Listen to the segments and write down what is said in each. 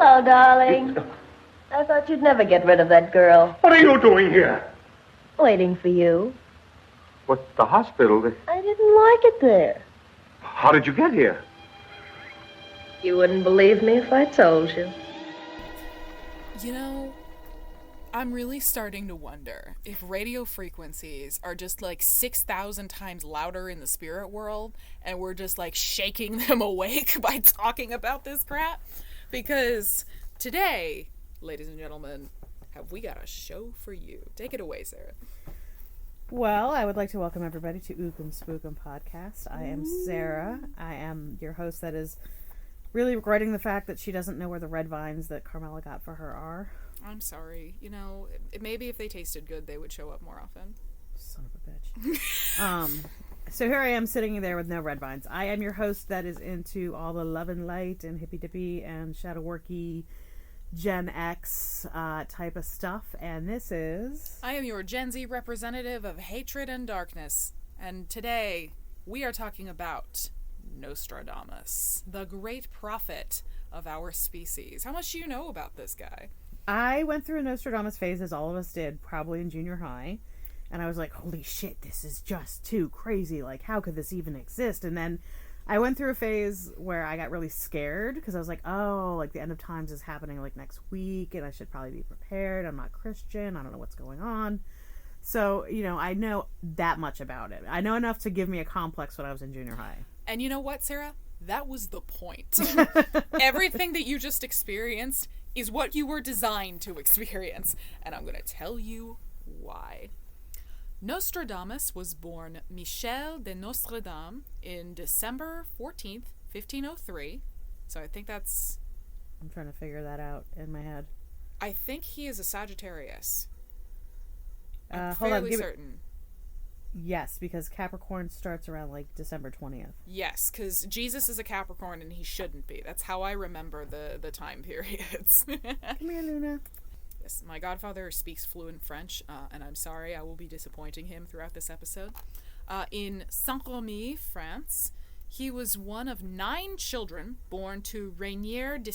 Hello, darling. I thought you'd never get rid of that girl. What are you doing here? Waiting for you. What, the hospital? I didn't like it there. How did you get here? You wouldn't believe me if I told you. You know, I'm really starting to wonder if radio frequencies are just like 6,000 times louder in the spirit world and we're just like shaking them awake by talking about this crap. Because today, ladies and gentlemen, have we got a show for you. Take it away, Sarah. Well, I would like to welcome everybody to Ookum Spookum Podcast. I am Sarah. I am your host that is really regretting the fact that she doesn't know where the red vines that Carmela got for her are. I'm sorry. You know, maybe if they tasted good, they would show up more often. Son of a bitch. So here I am sitting there with no red vines. I am your host that is into all the love and light and hippy dippy and shadow worky Gen X type of stuff. And this is... I am your Gen Z representative of hatred and darkness. And today we are talking about Nostradamus, the great prophet of our species. How much do you know about this guy? I went through a Nostradamus phase, as all of us did, probably in junior high. And I was like, holy shit, this is just too crazy. Like, how could this even exist? And then I went through a phase where I got really scared because I was like, oh, like the end of times is happening like next week and I should probably be prepared. I'm not Christian. I don't know what's going on. So, you know, I know that much about it. I know enough to give me a complex when I was in junior high. And you know what, Sarah? That was the point. Everything that you just experienced is what you were designed to experience. And I'm going to tell you why. Nostradamus was born Michel de Nostradamus in December 14th, 1503. So I think that's... I'm trying to figure that out in my head. I think he is a Sagittarius. I'm fairly certain. Yes, because Capricorn starts around like December 20th. Yes, because Jesus is a Capricorn and he shouldn't be. That's how I remember the time periods. Come here, Luna. Yes, my godfather speaks fluent French, and I'm sorry, I will be disappointing him throughout this episode. In Saint-Remy, France, he was one of 9 children born to Rainier de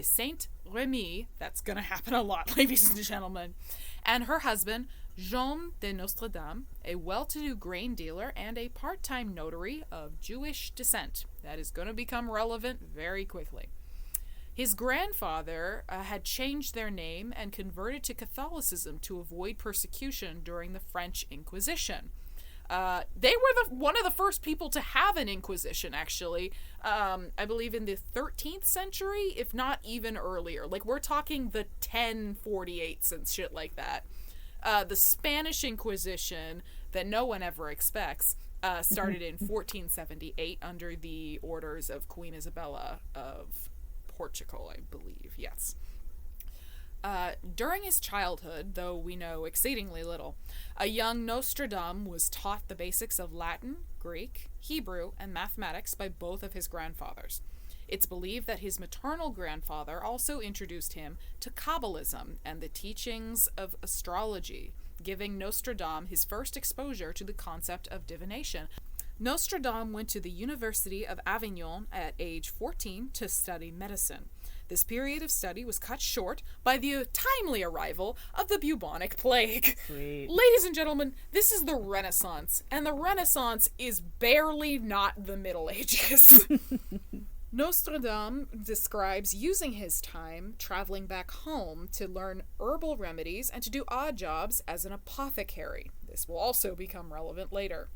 Saint-Remy. That's going to happen a lot, ladies and gentlemen. And her husband, Jean de Nostradamus, a well-to-do grain dealer and a part-time notary of Jewish descent. That is going to become relevant very quickly. His grandfather had changed their name and converted to Catholicism to avoid persecution during the French Inquisition. They were one of the first people to have an Inquisition, actually. I believe in the 13th century, if not even earlier. Like, we're talking the 1048s and shit like that. The Spanish Inquisition, that no one ever expects, started in 1478 under the orders of Queen Isabella of Portugal, I believe. Yes. During his childhood, though we know exceedingly little, a young Nostradamus was taught the basics of Latin, Greek, Hebrew, and mathematics by both of his grandfathers. It's believed that his maternal grandfather also introduced him to Kabbalism and the teachings of astrology, giving Nostradamus his first exposure to the concept of divination. Nostradamus went to the University of Avignon at age 14 to study medicine. This period of study was cut short by the timely arrival of the bubonic plague. Sweet. Ladies and gentlemen, this is the Renaissance, and the Renaissance is barely not the Middle Ages. Nostradamus describes using his time traveling back home to learn herbal remedies and to do odd jobs as an apothecary. This will also become relevant later.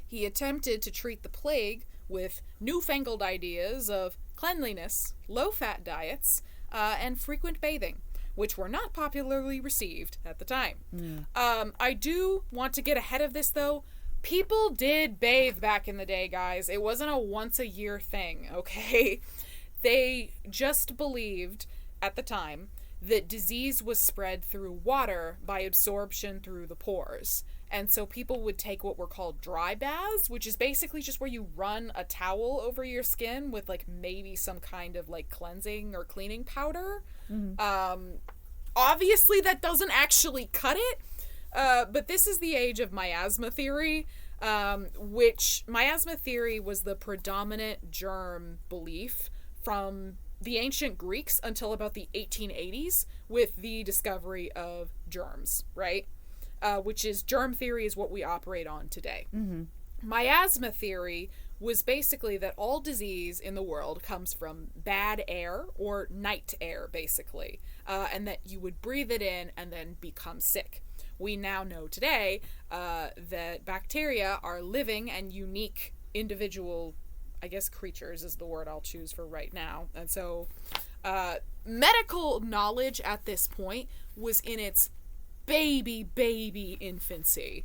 He attempted to treat the plague with newfangled ideas of cleanliness, low-fat diets, and frequent bathing, which were not popularly received at the time. I do want to get ahead of this, though. People did bathe back in the day, guys. It wasn't a once-a-year thing, okay? They just believed, at the time, that disease was spread through water by absorption through the pores. And so people would take what were called dry baths, which is basically just where you run a towel over your skin with, like, maybe some kind of, like, cleansing or cleaning powder. Obviously, that doesn't actually cut it. But this is the age of miasma theory, which miasma theory was the predominant germ belief from the ancient Greeks until about the 1880s with the discovery of germs, right? Which is germ theory is what we operate on today. Mm-hmm. Miasma theory was basically that all disease in the world comes from bad air or night air, basically, and that you would breathe it in and then become sick. We now know today that bacteria are living and unique individual, I guess creatures is the word I'll choose for right now. And so medical knowledge at this point was in its baby infancy.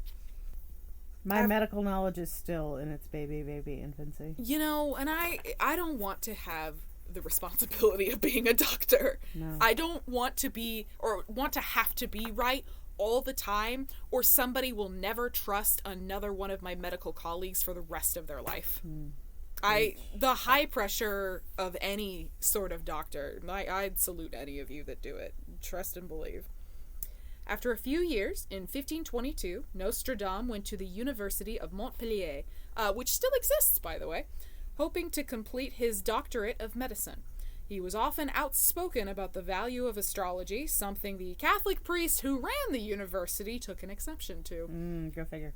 My medical knowledge is still in its baby infancy. You know, and I don't want to have the responsibility of being a doctor. No. I don't want to be, or want to have to be right all the time, or somebody will never trust another one of my medical colleagues for the rest of their life. The high pressure of any sort of doctor, I'd salute any of you that do it. Trust and believe. After a few years, in 1522, Nostradamus went to the University of Montpellier, which still exists, by the way, hoping to complete his doctorate of medicine. He was often outspoken about the value of astrology, something the Catholic priest who ran the university took an exception to. Go figure.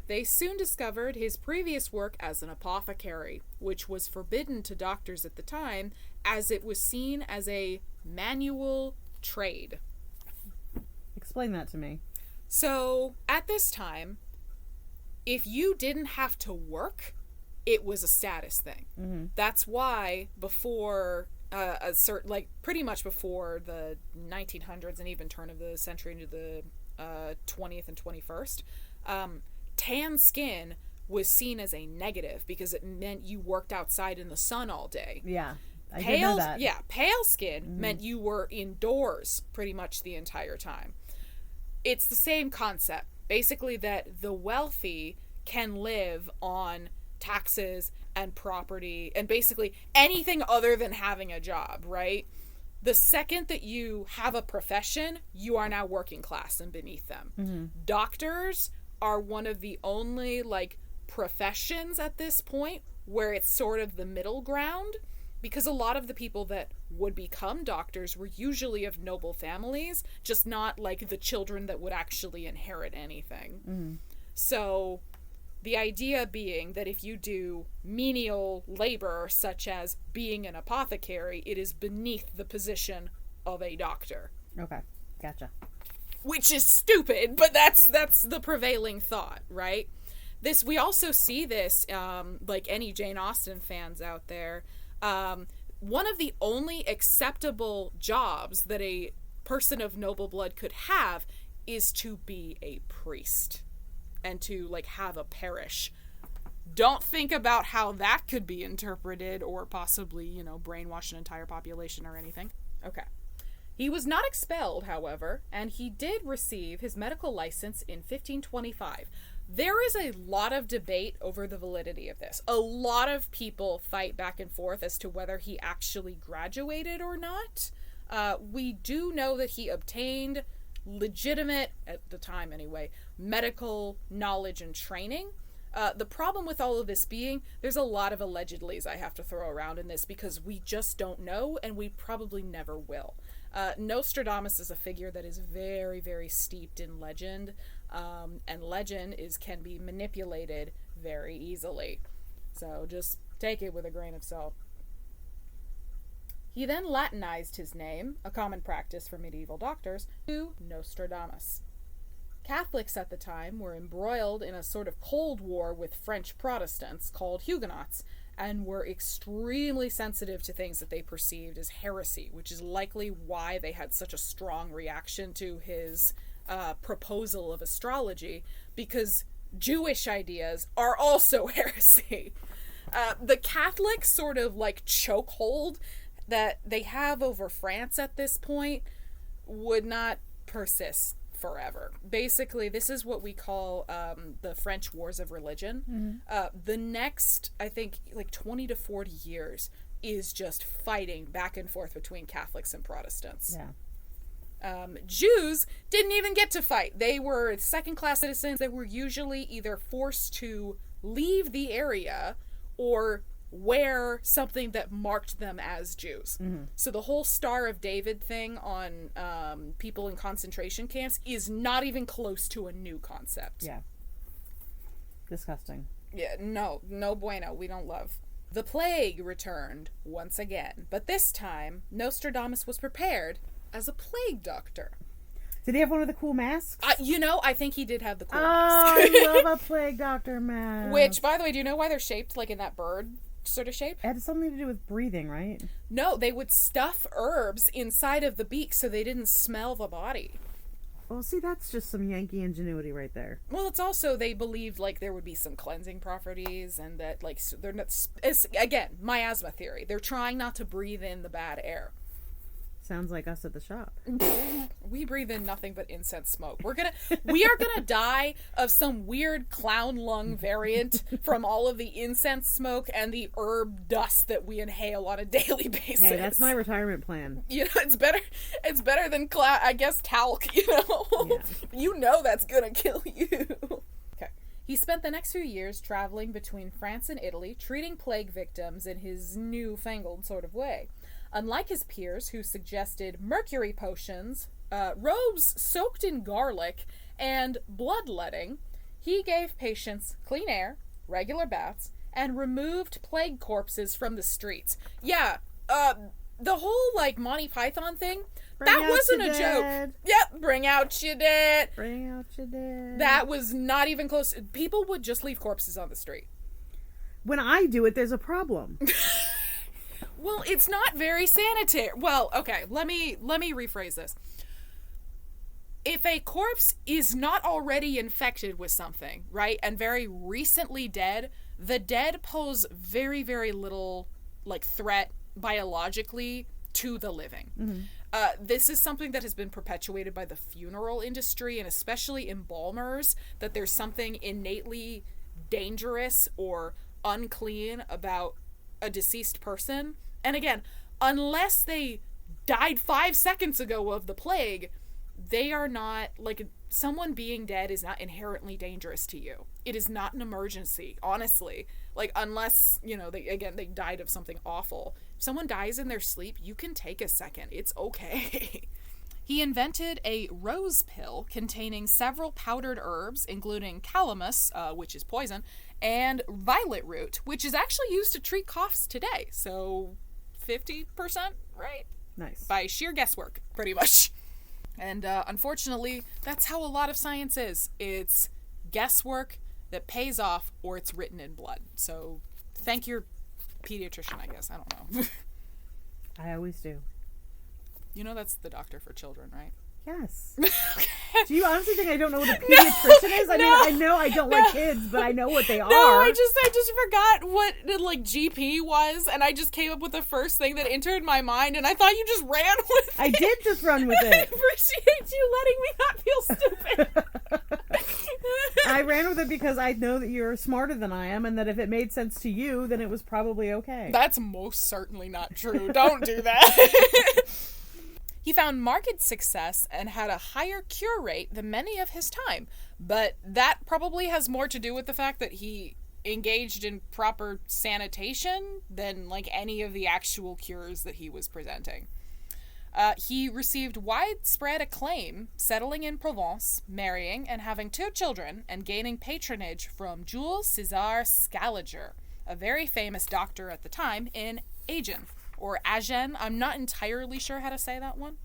They soon discovered his previous work as an apothecary, which was forbidden to doctors at the time, as it was seen as a manual trade. Explain that to me. So, at this time, if you didn't have to work, it was a status thing. Mm-hmm. That's why before pretty much before the 1900s and even turn of the century into the 20th and 21st, tan skin was seen as a negative because it meant you worked outside in the sun all day. Yeah. I did know that. Yeah, pale skin meant you were indoors pretty much the entire time. It's the same concept. Basically that the wealthy can live on taxes and property and basically anything other than having a job, right? The second that you have a profession, you are now working class and beneath them. Mm-hmm. Doctors are one of the only, professions at this point where it's sort of the middle ground, because a lot of the people that would become doctors were usually of noble families, just not, the children that would actually inherit anything. Mm-hmm. So the idea being that if you do menial labor, such as being an apothecary, it is beneath the position of a doctor. Okay, gotcha. Which is stupid, but that's the prevailing thought, right? We also see this, any Jane Austen fans out there, one of the only acceptable jobs that a person of noble blood could have is to be a priest and to have a parish. Don't think about how that could be interpreted or possibly, brainwash an entire population or anything. Okay. He was not expelled, however, and he did receive his medical license in 1525. There is a lot of debate over the validity of this. A lot of people fight back and forth as to whether he actually graduated or not. We do know that he obtained legitimate, at the time anyway, medical knowledge and training. The problem with all of this being, there's a lot of allegedlys I have to throw around in this because we just don't know, and we probably never will. Nostradamus is a figure that is very, very steeped in legend, and legend can be manipulated very easily. So just take it with a grain of salt. He then Latinized his name, a common practice for medieval doctors, to Nostradamus. Catholics at the time were embroiled in a sort of cold war with French Protestants called Huguenots, and were extremely sensitive to things that they perceived as heresy, which is likely why they had such a strong reaction to his proposal of astrology, because Jewish ideas are also heresy. The Catholic sort of chokehold that they have over France at this point would not persist forever. Basically, this is what we call the French Wars of Religion. Mm-hmm. The next, I think, 20 to 40 years is just fighting back and forth between Catholics and Protestants. Yeah. Jews didn't even get to fight. They were second-class citizens. They were usually either forced to leave the area or wear something that marked them as Jews. So the whole Star of David thing on people in concentration camps is not even close to a new concept. Yeah. Disgusting. Yeah, no bueno. We don't love. The plague returned once again, but this time Nostradamus was prepared as a plague doctor. Did he have one of the cool masks? I think he did have the cool mask. mask. I love a plague doctor mask. Which, by the way, do you know why they're shaped like in that bird sort of shape? It had something to do with breathing, right? No, they would stuff herbs inside of the beak so they didn't smell the body. Well, see, that's just some Yankee ingenuity right there. Well, it's also, they believed, like, there would be some cleansing properties and that, like, they're not... Again, miasma theory. They're trying not to breathe in the bad air. Sounds like us at the shop. We breathe in nothing but incense smoke. We are gonna die of some weird clown lung variant from all of the incense smoke and the herb dust that we inhale on a daily basis. Hey, that's my retirement plan. It's better than talc, Yeah. You know that's gonna kill you. Okay. He spent the next few years traveling between France and Italy, treating plague victims in his newfangled sort of way. Unlike his peers who suggested mercury potions, robes soaked in garlic, and bloodletting, he gave patients clean air, regular baths, and removed plague corpses from the streets. Yeah, the whole, like, Monty Python thing, that wasn't a joke. Yep, bring out your dead. Bring out your dead. That was not even close. People would just leave corpses on the street. When I do it, there's a problem. Well, it's not very sanitary. Well, okay, let me rephrase this. If a corpse is not already infected with something, right, and very recently dead, the dead pose very, very little, like, threat biologically to the living. This is something that has been perpetuated by the funeral industry, and especially embalmers, that there's something innately dangerous or unclean about a deceased person. And again, unless they died 5 seconds ago of the plague, they are not, like, someone being dead is not inherently dangerous to you. It is not an emergency, honestly. Like, unless, they died of something awful. If someone dies in their sleep, you can take a second. It's okay. He invented a rose pill containing several powdered herbs, including calamus, which is poison, and violet root, which is actually used to treat coughs today. So 50%, right? Nice. By sheer guesswork, pretty much. And unfortunately, that's how a lot of science is. It's guesswork that pays off, or it's written in blood. So thank your pediatrician, I guess. I don't know. I always do. You know that's the doctor for children, right? Yes. Do you honestly think I don't know what a pediatrician is? I mean, I know I don't like kids, but I know what they are. No, I just forgot what, like, GP was, and I just came up with the first thing that entered my mind, and I thought you just ran with it. I did just run with it. I appreciate you letting me not feel stupid. I ran with it because I know that you're smarter than I am, and that if it made sense to you, then it was probably okay. That's most certainly not true. Don't do that. He found marked success and had a higher cure rate than many of his time, but that probably has more to do with the fact that he engaged in proper sanitation than, like, any of the actual cures that he was presenting. He received widespread acclaim, settling in Provence, marrying and having 2 children, and gaining patronage from Jules César Scaliger, a very famous doctor at the time in Agen. Or Agen, I'm not entirely sure how to say that one.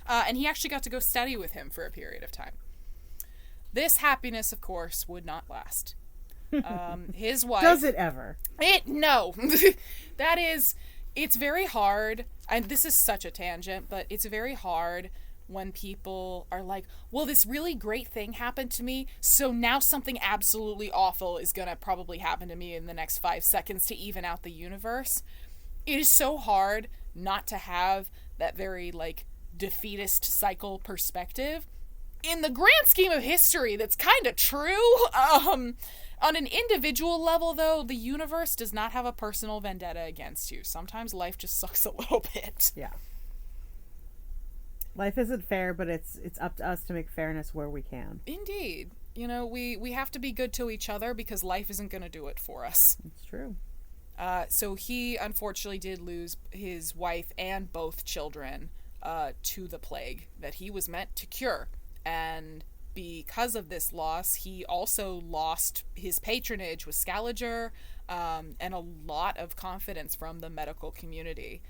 And he actually got to go study with him for a period of time. This happiness, of course, would not last. His wife... Does it ever? No. It's very hard, and this is such a tangent, but it's very hard when people are like, well, this really great thing happened to me, so now something absolutely awful is gonna probably happen to me in the next 5 seconds to even out the universe. It is so hard not to have that very, like, defeatist cycle perspective. In the grand scheme of history, that's kind of true. On an individual level, though, the universe does not have a personal vendetta against you. Sometimes life just sucks a little bit. Yeah. Life isn't fair, but it's up to us to make fairness where we can. Indeed. We have to be good to each other because life isn't going to do it for us. It's true. So he unfortunately did lose his wife and both children to the plague that he was meant to cure. And because of this loss, he also lost his patronage with Scaliger, and a lot of confidence from the medical community,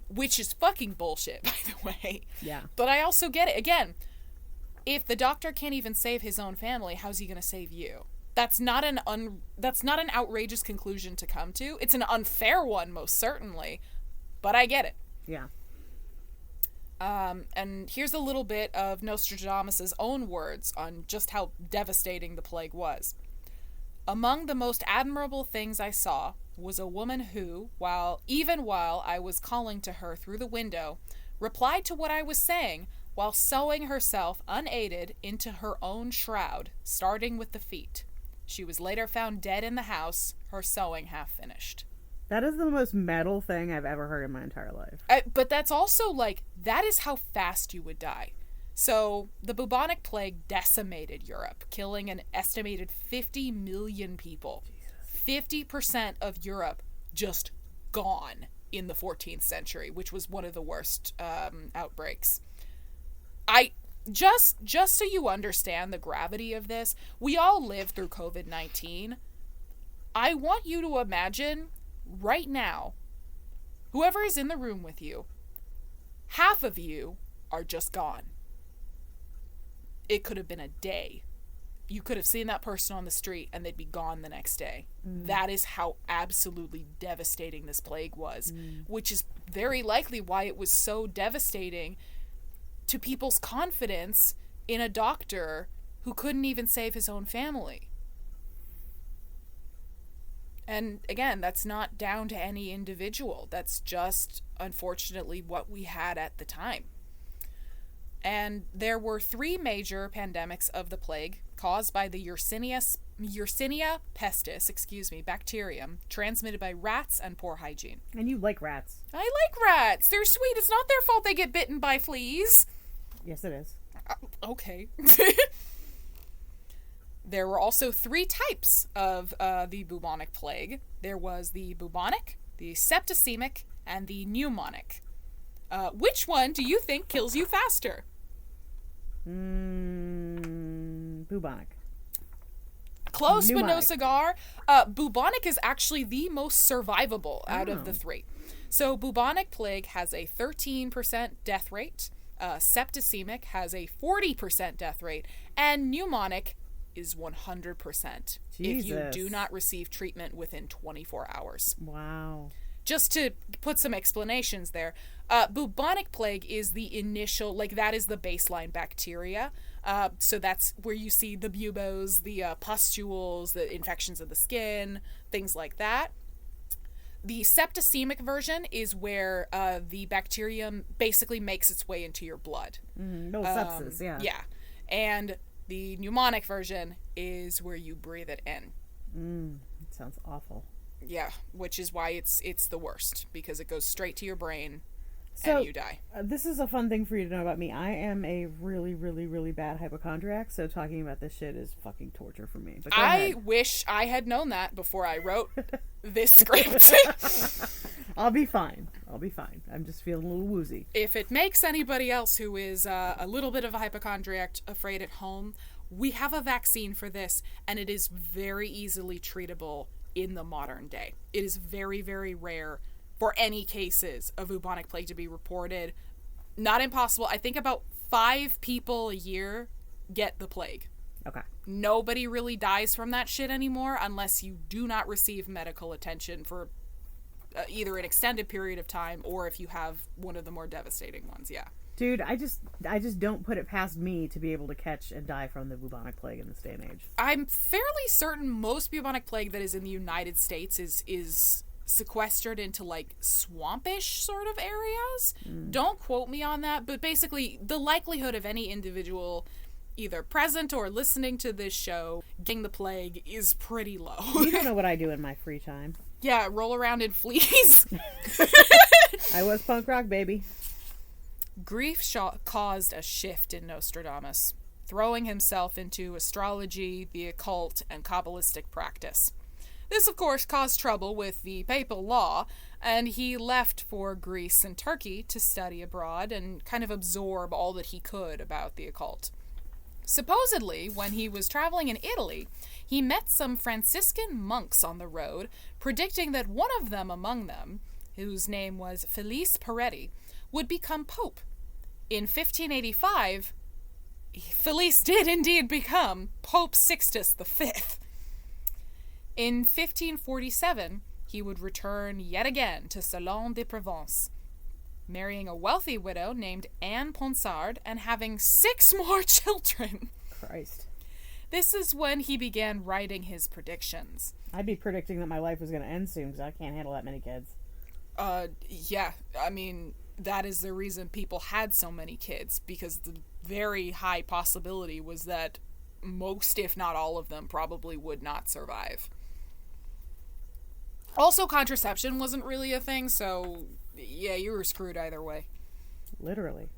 which is fucking bullshit, by the way. Yeah. But I also get it. Again, if the doctor can't even save his own family, how's he going to save you? That's not an outrageous conclusion to come to. It's an unfair one, most certainly, but I get it. Yeah. And here's a little bit of Nostradamus' own words on just how devastating the plague was. Among the most admirable things I saw was a woman who, even while I was calling to her through the window, replied to what I was saying while sewing herself unaided into her own shroud, starting with the feet. She was later found dead in the house, her sewing half finished. That is the most metal thing I've ever heard in my entire life. But that's also, that is how fast you would die. So, the bubonic plague decimated Europe, killing an estimated 50 million people. Jesus. 50% of Europe just gone in the 14th century, which was one of the worst outbreaks. Just so you understand the gravity of this, we all lived through COVID-19. I want you to imagine right now, whoever is in the room with you, half of you are just gone. It could have been a day. You could have seen that person on the street and they'd be gone the next day. That is how absolutely devastating this plague was, which is very likely why it was so devastating to people's confidence in a doctor who couldn't even save his own family. And again, that's not down to any individual. That's just, unfortunately, what we had at the time. And there were 3 major pandemics of the plague caused by the Yersinia pestis, bacterium, transmitted by rats and poor hygiene. And you like rats. I like rats. They're sweet. It's not their fault they get bitten by fleas. Yes, it is. Okay. There were also 3 types of the bubonic plague. There was the bubonic, the septicemic, and the pneumonic. Which one do you think kills you faster? Bubonic. Close, Pneumonic. but no cigar. Bubonic is actually the most survivable out of the 3. So bubonic plague has a 13% death rate. Septicemic has a 40% death rate. And pneumonic is 100% if you do not receive treatment within 24 hours. Wow. Just to put some explanations there, bubonic plague is the initial, that is the baseline bacteria. So that's where you see the buboes, the pustules, the infections of the skin, things like that. The septicemic version is where the bacterium basically makes its way into your blood. No sepsis, yeah. Yeah. And the pneumonic version is where you breathe it in. It sounds awful. Yeah, which is why it's the worst, because it goes straight to your brain and you die. This is a fun thing for you to know about me. I am a really, really, really bad hypochondriac, so talking about this shit is fucking torture for me. But I wish I had known that before I wrote this script. I'll be fine. I'm just feeling a little woozy. If it makes anybody else who is a little bit of a hypochondriac afraid at home, we have a vaccine for this, and it is very easily treatable in the modern day. It is very, very rare for any cases of bubonic plague to be reported. Not impossible. I think about 5 people a year get the plague. Okay. Nobody really dies from that shit anymore unless you do not receive medical attention for either an extended period of time or if you have one of the more devastating ones. Yeah. Dude, I just don't put it past me to be able to catch and die from the bubonic plague in this day and age. I'm fairly certain most bubonic plague that is in the United States is sequestered into swampish sort of areas. Don't quote me on that, but basically the likelihood of any individual either present or listening to this show getting the plague is pretty low. You don't know what I do in my free time. Yeah, roll around in fleas. I was punk rock, baby. Grief caused a shift in Nostradamus, throwing himself into astrology, the occult, and Kabbalistic practice. This, of course, caused trouble with the papal law, and he left for Greece and Turkey to study abroad and kind of absorb all that he could about the occult. Supposedly, when he was traveling in Italy, he met some Franciscan monks on the road, predicting that one of them among them, whose name was Felice Peretti, would become pope. In 1585, Felice did indeed become Pope Sixtus V. In 1547, he would return yet again to Salon de Provence, marrying a wealthy widow named Anne Ponsard and having 6 more children. Christ. This is when he began writing his predictions. I'd be predicting that my life was going to end soon because I can't handle that many kids. Yeah. I mean, that is the reason people had so many kids, because the very high possibility was that most, if not all of them, probably would not survive. Also, contraception wasn't really a thing, so yeah, you were screwed either way. Literally.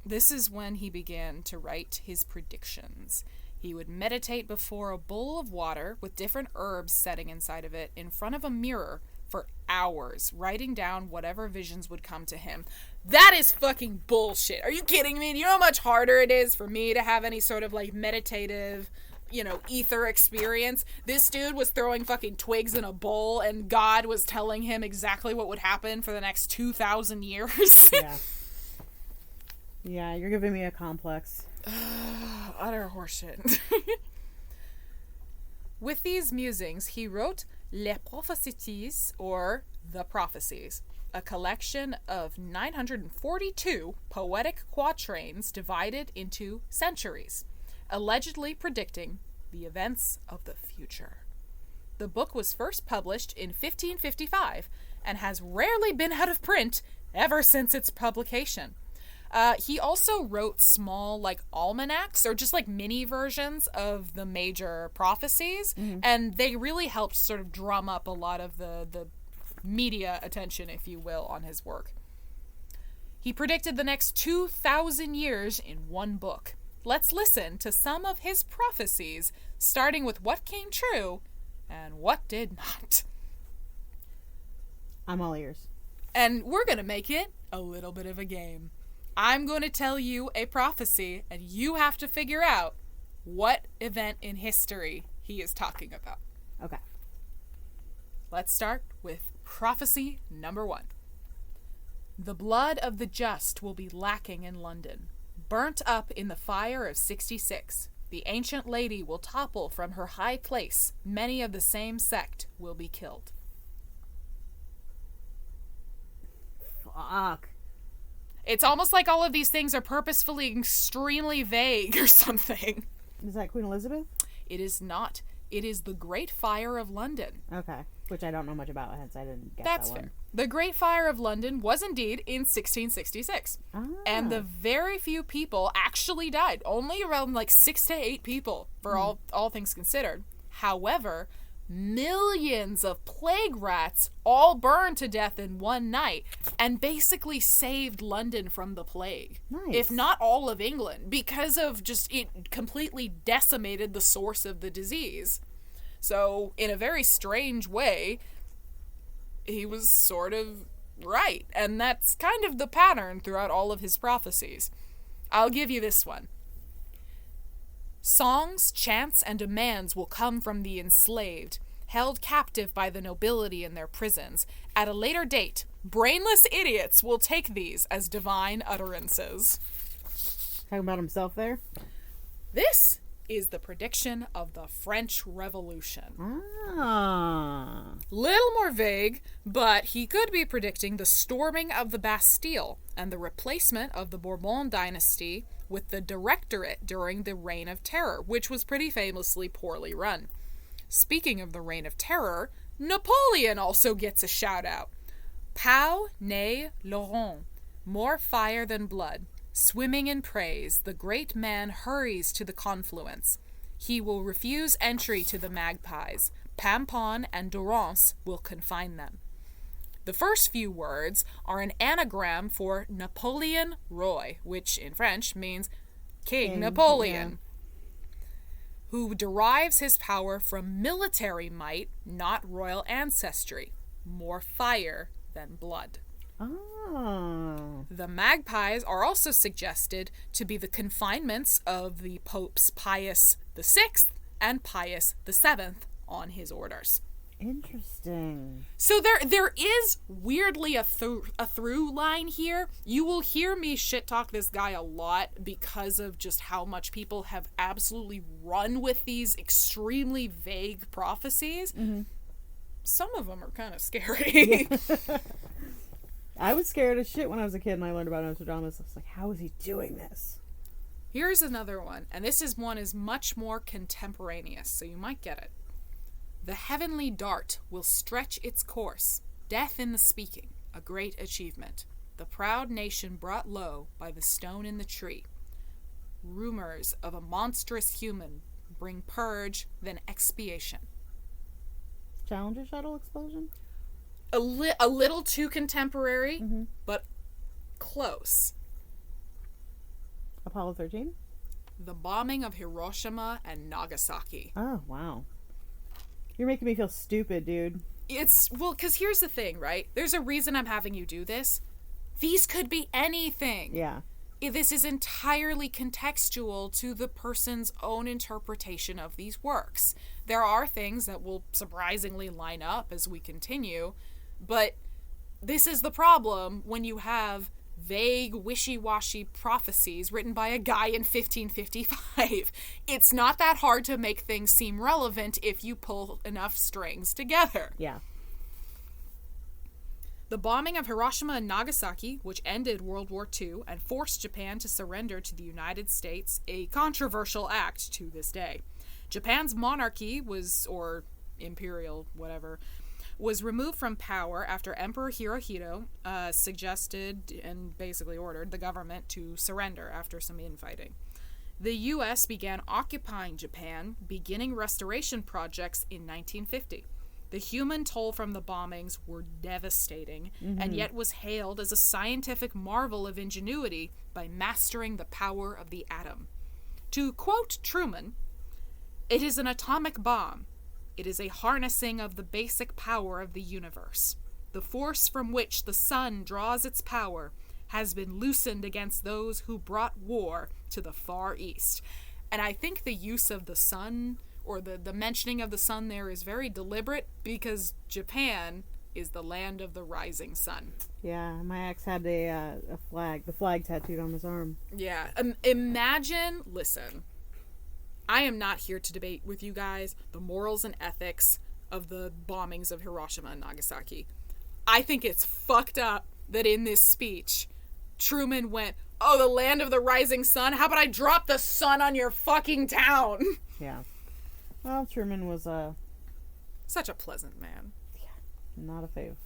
This is when he began to write his predictions. He would meditate before a bowl of water with different herbs setting inside of it in front of a mirror for hours, writing down whatever visions would come to him. That is fucking bullshit. Are you kidding me? Do you know how much harder it is for me to have any sort of, like, meditative, ether experience? This dude was throwing fucking twigs in a bowl, and God was telling him exactly what would happen for the next 2,000 years. Yeah. Yeah, you're giving me a complex. Utter horseshit. With these musings, he wrote Les Prophéties, or The Prophecies, a collection of 942 poetic quatrains divided into centuries, allegedly predicting the events of the future. The book was first published in 1555 and has rarely been out of print ever since its publication. He also wrote small, like, almanacs, or just, like, mini versions of the major prophecies, and they really helped sort of drum up a lot of the media attention, if you will, on his work. He predicted the next 2,000 years in one book. Let's listen to some of his prophecies, starting with what came true and what did not. I'm all ears. And we're going to make it a little bit of a game. I'm going to tell you a prophecy, and you have to figure out what event in history he is talking about. Okay. Let's start with prophecy number 1. The blood of the just will be lacking in London. Burnt up in the fire of 66. The ancient lady will topple from her high place. Many of the same sect will be killed. Fuck. It's almost like all of these things are purposefully extremely vague or something. Is that Queen Elizabeth? It is not. It is the Great Fire of London. Okay. Which I don't know much about, hence I didn't get That's that one. fair. The Great Fire of London was indeed in 1666. Ah. And the very few people actually died. Only around like 6 to 8 people, for all things considered. However, millions of plague rats all burned to death in one night and basically saved London from the plague. Nice. If not all of England, because of just it completely decimated the source of the disease. So, in a very strange way, he was sort of right. And that's kind of the pattern throughout all of his prophecies. I'll give you this one. Songs, chants, and demands will come from the enslaved, held captive by the nobility in their prisons. At a later date, brainless idiots will take these as divine utterances. Talking about himself there? This is the prediction of the French Revolution. Ah. Little more vague, but he could be predicting the storming of the Bastille and the replacement of the Bourbon dynasty with the Directorate during the Reign of Terror, which was pretty famously poorly run. Speaking of the Reign of Terror, Napoleon also gets a shout-out. Pau ne Laurent, more fire than blood. Swimming in praise, the great man hurries to the confluence. He will refuse entry to the magpies. Pampon and Durance will confine them. The first few words are an anagram for Napoleon Roy, which in French means King Napoleon. who derives his power from military might, not royal ancestry. More fire than blood. Oh. The magpies are also suggested to be the confinements of the Popes Pius VI and Pius VII on his orders. Interesting. So there is weirdly a through line here. You will hear me shit talk this guy a lot because of just how much people have absolutely run with these extremely vague prophecies. Mm-hmm. Some of them are kind of scary. I was scared as shit when I was a kid and I learned about Nostradamus. I was like, how is he doing this? Here's another one, and this one is much more contemporaneous, so you might get it. The heavenly dart will stretch its course, death in the speaking, a great achievement. The proud nation brought low by the stone in the tree. Rumors of a monstrous human bring purge, then expiation. Challenger shuttle explosion? A little too contemporary, Mm-hmm. but close. Apollo 13? The bombing of Hiroshima and Nagasaki. Oh, wow. You're making me feel stupid, dude. Because here's the thing, right? There's a reason I'm having you do this. These could be anything. Yeah. This is entirely contextual to the person's own interpretation of these works. There are things that will surprisingly line up as we continue, but this is the problem when you have vague, wishy-washy prophecies written by a guy in 1555. It's not that hard to make things seem relevant if you pull enough strings together. Yeah. The bombing of Hiroshima and Nagasaki, which ended World War II and forced Japan to surrender to the United States, a controversial act to this day. Japan's monarchy or imperial, whatever, was removed from power after Emperor Hirohito suggested and basically ordered the government to surrender after some infighting. The U.S. began occupying Japan, beginning restoration projects in 1950. The human toll from the bombings were devastating, and yet was hailed as a scientific marvel of ingenuity by mastering the power of the atom. To quote Truman, "It is an atomic bomb. It is a harnessing of the basic power of the universe. The force from which the sun draws its power has been loosened against those who brought war to the Far East." And I think the use of the sun, or the mentioning of the sun there, is very deliberate because Japan is the land of the rising sun. Yeah, my ex had the flag tattooed on his arm. Yeah, listen, I am not here to debate with you guys the morals and ethics of the bombings of Hiroshima and Nagasaki. I think it's fucked up that in this speech, Truman went, "Oh, the land of the rising sun? How about I drop the sun on your fucking town?" Yeah. Well, Truman was Such a pleasant man. not a fave.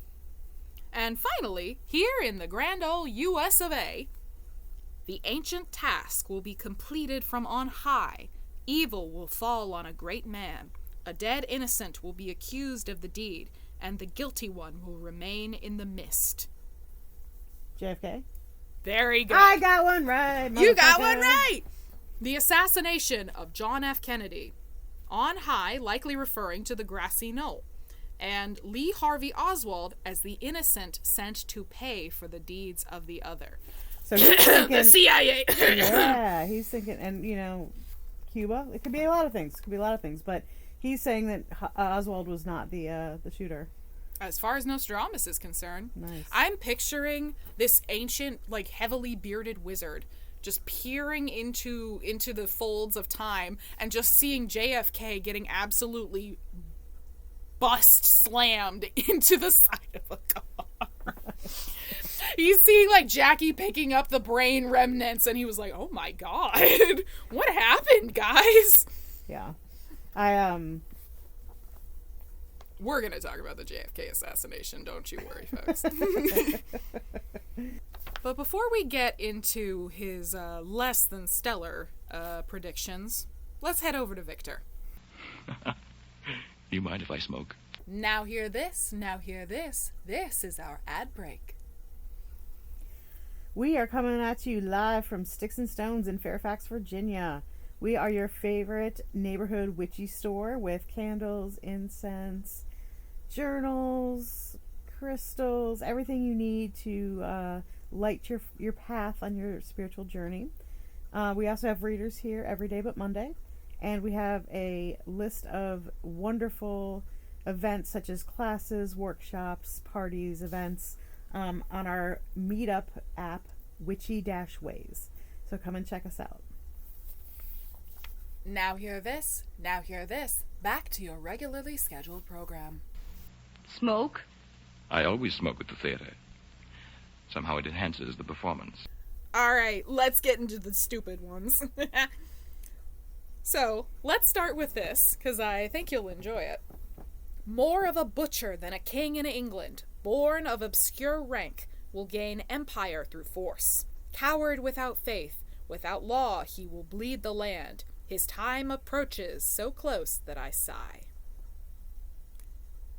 And finally, here in the grand old US of A, the ancient task will be completed from on high. Evil will fall on a great man. A dead innocent will be accused of the deed, and the guilty one will remain in the mist. JFK? Very good. I got one right. You got one right! The assassination of John F. Kennedy. On high, likely referring to the grassy knoll. And Lee Harvey Oswald as the innocent sent to pay for the deeds of the other. So he's thinking, The CIA! yeah, he's thinking, and Cuba. It could be a lot of things. But he's saying that Oswald was not the shooter. As far as Nostradamus is concerned, Nice. I'm picturing this ancient, heavily bearded wizard just peering into the folds of time and just seeing JFK getting absolutely bust slammed into the side of a car. He's seeing Jackie picking up the brain remnants, and he was like, "Oh my god, what happened, guys?" Yeah. We're gonna talk about the JFK assassination, don't you worry, folks. But before we get into his less than stellar predictions, let's head over to Victor. You mind if I smoke? Now hear this, now hear this. This is our ad break. We are coming at you live from Sticks and Stones in Fairfax, Virginia. We are your favorite neighborhood witchy store with candles, incense, journals, crystals, everything you need to light your path on your spiritual journey. We also have readers here every day but Monday. And we have a list of wonderful events such as classes, workshops, parties, events on our meetup app, Witchy-Ways. So come and check us out. Now hear this, now hear this. Back to your regularly scheduled program. Smoke? I always smoke at the theater. Somehow it enhances the performance. All right, let's get into the stupid ones. So, let's start with this, because I think you'll enjoy it. More of a butcher than a king in England, born of obscure rank, will gain empire through force. Coward without faith, without law he will bleed the land. His time approaches so close that I sigh.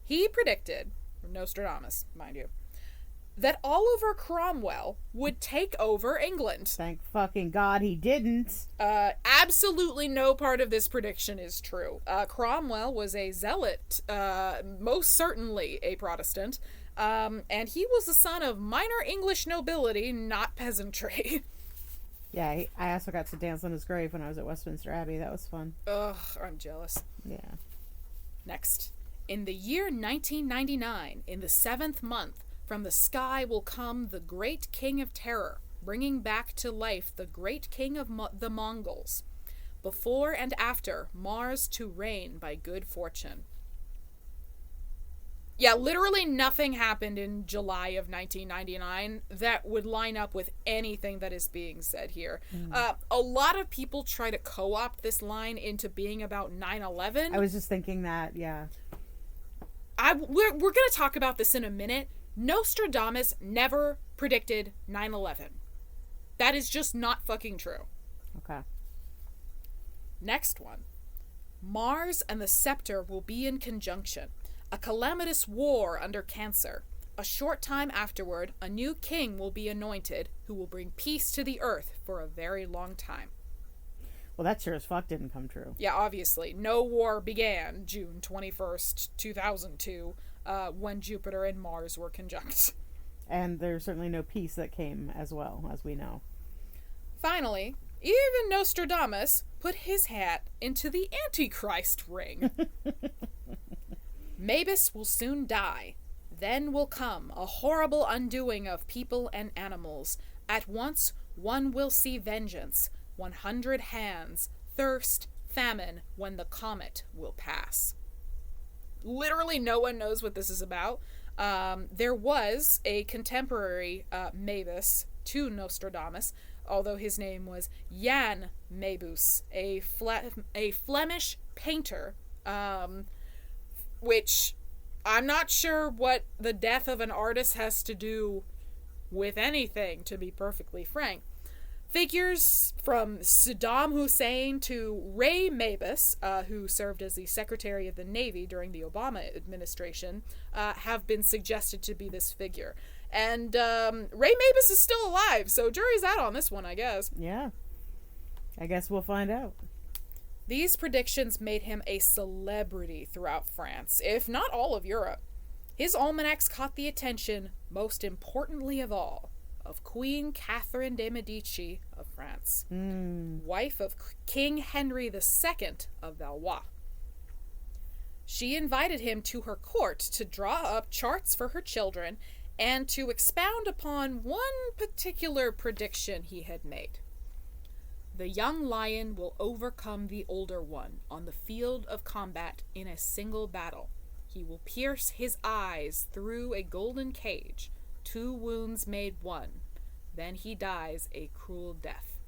He predicted, Nostradamus, mind you, that Oliver Cromwell would take over England. Thank fucking God he didn't. Absolutely no part of this prediction is true. Cromwell was a zealot, most certainly a Protestant, and he was the son of minor English nobility, not peasantry. Yeah, I also got to dance on his grave when I was at Westminster Abbey. That was fun. Ugh, I'm jealous. Yeah. Next. In the year 1999, in the 7th month, from the sky will come the great king of terror, bringing back to life the great king of the Mongols. Before and after, Mars to reign by good fortune. Yeah, literally nothing happened in July of 1999 that would line up with anything that is being said here. A lot of people try to co-opt this line into being about 9/11. I was just thinking that, yeah. We're going to talk about this in a minute. Nostradamus never predicted 9/11. That is just not fucking true. Okay. Next one. Mars and the scepter will be in conjunction. A calamitous war under Cancer. A short time afterward, a new king will be anointed who will bring peace to the earth for a very long time. Well, that sure as fuck didn't come true. Yeah, obviously. No war began June 21st, 2002, when Jupiter and Mars were conjunct. And there's certainly no peace that came as well, as we know. Finally, even Nostradamus put his hat into the Antichrist ring. Maebus will soon die. Then will come a horrible undoing of people and animals. At once one will see vengeance, 100 hands, thirst, famine, when the comet will pass. Literally no one knows what this is about. There was a contemporary Maebus to Nostradamus, although his name was Jan Maebus, a Flemish painter, which I'm not sure what the death of an artist has to do with anything, to be perfectly frank. Figures from Saddam Hussein to Ray Maebus, who served as the Secretary of the Navy during the Obama administration, have been suggested to be this figure. And Ray Maebus is still alive, so jury's out on this one, I guess. Yeah. I guess we'll find out. These predictions made him a celebrity throughout France, if not all of Europe. His almanacs caught the attention, most importantly of all, of Queen Catherine de' Medici of France, wife of King Henry II of Valois. She invited him to her court to draw up charts for her children and to expound upon one particular prediction he had made. The young lion will overcome the older one on the field of combat in a single battle. He will pierce his eyes through a golden cage. 2 wounds made 1. Then he dies a cruel death.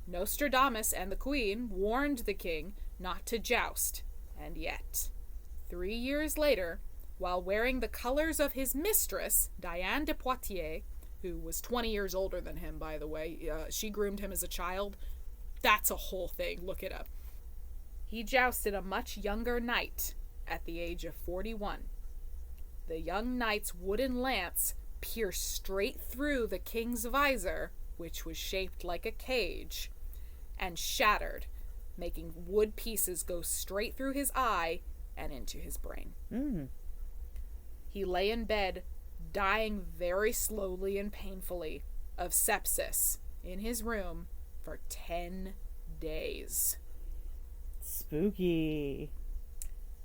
Nostradamus and the queen warned the king not to joust, and yet, 3 years later, while wearing the colors of his mistress, Diane de Poitiers, who was 20 years older than him, by the way, she groomed him as a child. That's a whole thing, look it up. He jousted a much younger knight at the age of 41. The young knight's wooden lance pierced straight through the king's visor, which was shaped like a cage, and shattered, making wood pieces go straight through his eye and into his brain. He lay in bed, dying very slowly and painfully of sepsis in his room for 10 days. Spooky.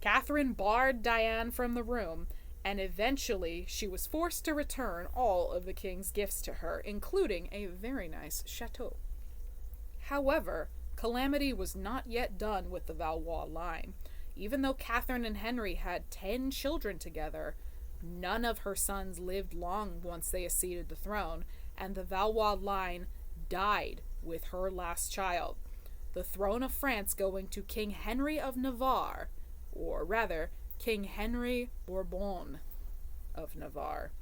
Catherine barred Diane from the room, and eventually she was forced to return all of the king's gifts to her, including a very nice chateau. However, calamity was not yet done with the Valois line. Even though Catherine and Henry had 10 children together, none of her sons lived long once they acceded the throne, and the Valois line died with her last child, the throne of France going to King Henry of Navarre, or rather, King Henry Bourbon of Navarre,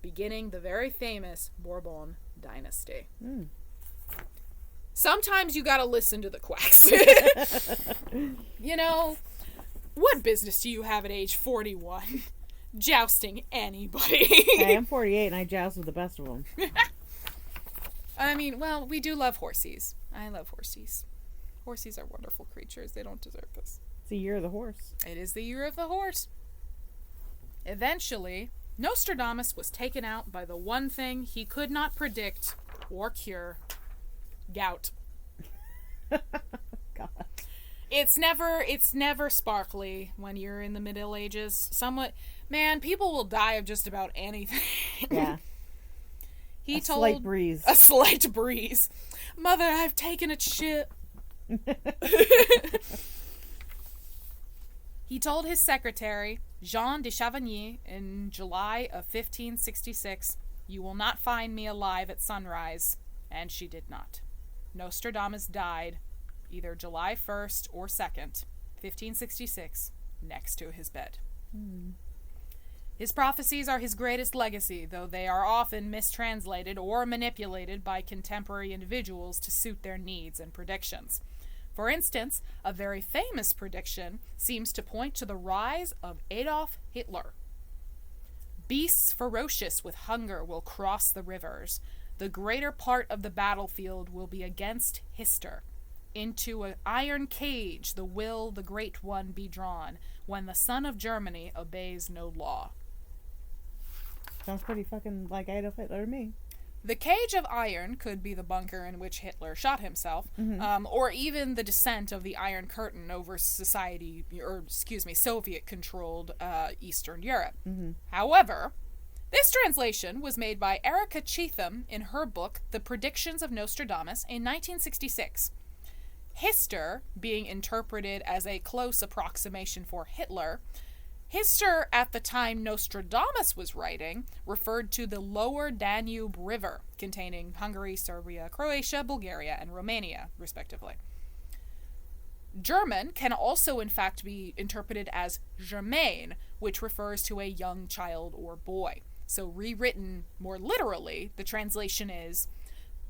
beginning the very famous Bourbon dynasty. Sometimes you gotta listen to the quacks. You know, what business do you have at age 41? Jousting anybody. Hey, I'm 48 and I joust with the best of them. I mean, well, we do love horsies. I love horsies. Horsies are wonderful creatures. They don't deserve this. It's the year of the horse. It is the year of the horse. Eventually, Nostradamus was taken out by the one thing he could not predict or cure: gout. God. It's never sparkly when you're in the Middle Ages. Man, people will die of just about anything. Yeah. A slight breeze. A slight breeze. Mother, I've taken a shit. He told his secretary, Jean de Chavigny, in July of 1566, "You will not find me alive at sunrise," and she did not. Nostradamus died either July 1st or 2nd, 1566, next to his bed. His prophecies are his greatest legacy, though they are often mistranslated or manipulated by contemporary individuals to suit their needs and predictions. For instance, a very famous prediction seems to point to the rise of Adolf Hitler. Beasts ferocious with hunger will cross the rivers. The greater part of the battlefield will be against Hister. Into an iron cage the great one be drawn, when the son of Germany obeys no law. Sounds pretty fucking like Adolf Hitler to me. The cage of iron could be the bunker in which Hitler shot himself, or even the descent of the Iron Curtain over Soviet-controlled Eastern Europe. However, this translation was made by Erica Cheetham in her book, The Predictions of Nostradamus, in 1966. Hister being interpreted as a close approximation for Hitler, Hister, at the time Nostradamus was writing, referred to the lower Danube River, containing Hungary, Serbia, Croatia, Bulgaria, and Romania, respectively. German can also, in fact, be interpreted as Germain, which refers to a young child or boy. So, rewritten more literally, the translation is,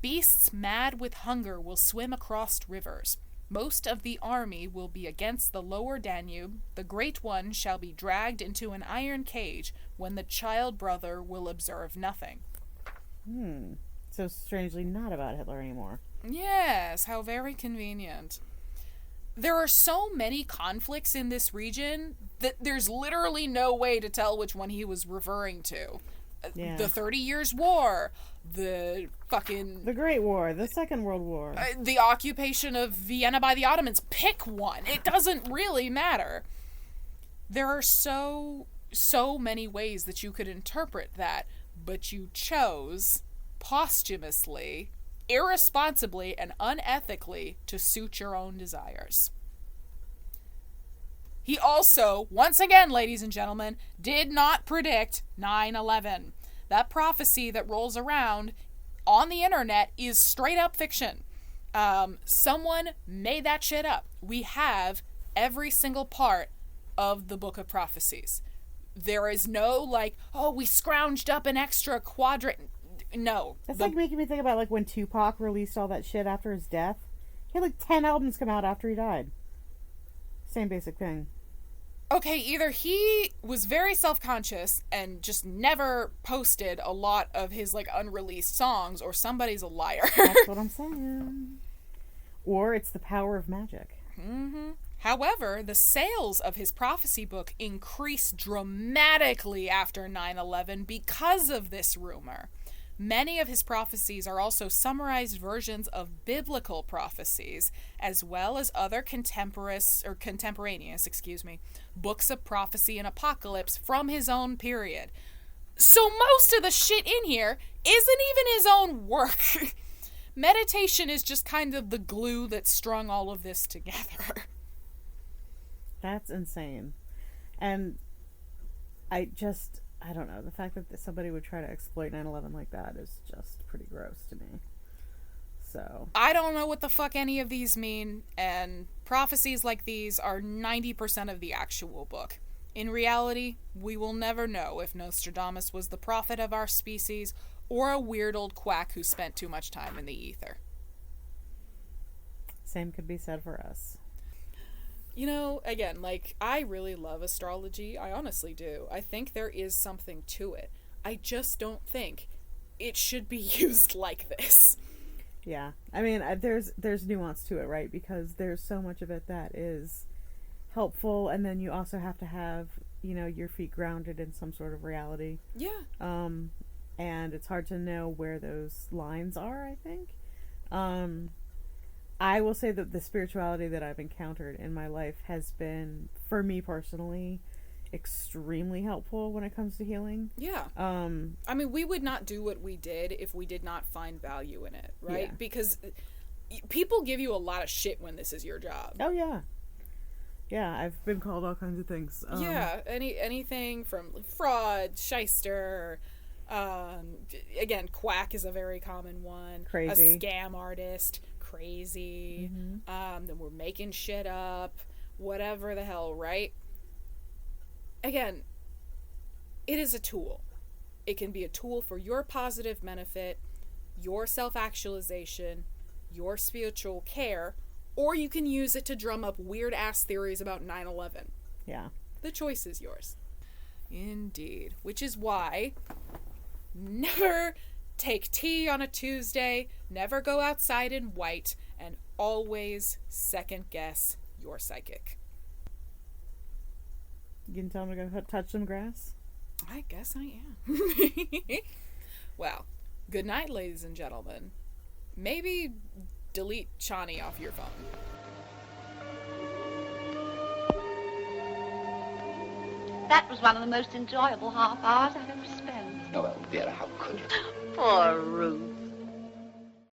"Beasts mad with hunger will swim across rivers. Most of the army will be against the lower Danube. The great one shall be dragged into an iron cage, when the child brother will observe nothing." So strangely not about Hitler anymore. Yes, how very convenient. There are so many conflicts in this region that there's literally no way to tell which one he was referring to. Yeah. The 30 Years' War, the Great War, the Second World War. The occupation of Vienna by the Ottomans. Pick one. It doesn't really matter. There are so many ways that you could interpret that, but you chose, posthumously, irresponsibly, and unethically, to suit your own desires. He also, once again, ladies and gentlemen, did not predict 9/11. That prophecy that rolls around on the internet is straight up fiction. Someone made that shit up. We have every single part of the Book of Prophecies. There is no, we scrounged up an extra quadrant. No. That's like making me think about when Tupac released all that shit after his death. He had 10 albums come out after he died. Same basic thing. Okay, either he was very self-conscious and just never posted a lot of his, unreleased songs, or somebody's a liar. That's what I'm saying. Or it's the power of magic. Mm-hmm. However, the sales of his prophecy book increased dramatically after 9/11 because of this rumor. Many of his prophecies are also summarized versions of biblical prophecies, as well as other contemporaneous books of prophecy and apocalypse from his own period. So most of the shit in here isn't even his own work. Meditation is just kind of the glue that strung all of this together. That's insane. And I don't know. The fact that somebody would try to exploit 9/11 like that is just pretty gross to me. So I don't know what the fuck any of these mean, and prophecies like these are 90% of the actual book. In reality, we will never know if Nostradamus was the prophet of our species or a weird old quack who spent too much time in the ether. Same could be said for us. You know, again, like, I really love astrology. I honestly do. I think there is something to it. I just don't think it should be used like this. Yeah. I mean, there's nuance to it, right? Because there's so much of it that is helpful, and then you also have to have, your feet grounded in some sort of reality. Yeah. And it's hard to know where those lines are, I think. I will say that the spirituality that I've encountered in my life has been, for me personally, extremely helpful when it comes to healing. Yeah. I mean, we would not do what we did if we did not find value in it, right? Yeah. Because people give you a lot of shit when this is your job. Oh, yeah. Yeah, I've been called all kinds of things. Yeah, anything from fraud, shyster, again, quack is a very common one. Crazy. A scam artist, crazy. Mm-hmm. Then we're making shit up, whatever the hell, right? Again, it is a tool. It can be a tool for your positive benefit, your self-actualization, your spiritual care, or you can use it to drum up weird-ass theories about 9/11. Yeah. The choice is yours. Indeed. Which is why never take tea on a Tuesday, never go outside in white, and always second-guess your psychic. You can tell me to go touch some grass? I guess I am. Well, good night, ladies and gentlemen. Maybe delete Chani off your phone. That was one of the most enjoyable half hours I've ever spent. Oh, well, Vera, how could you? Poor Ruth.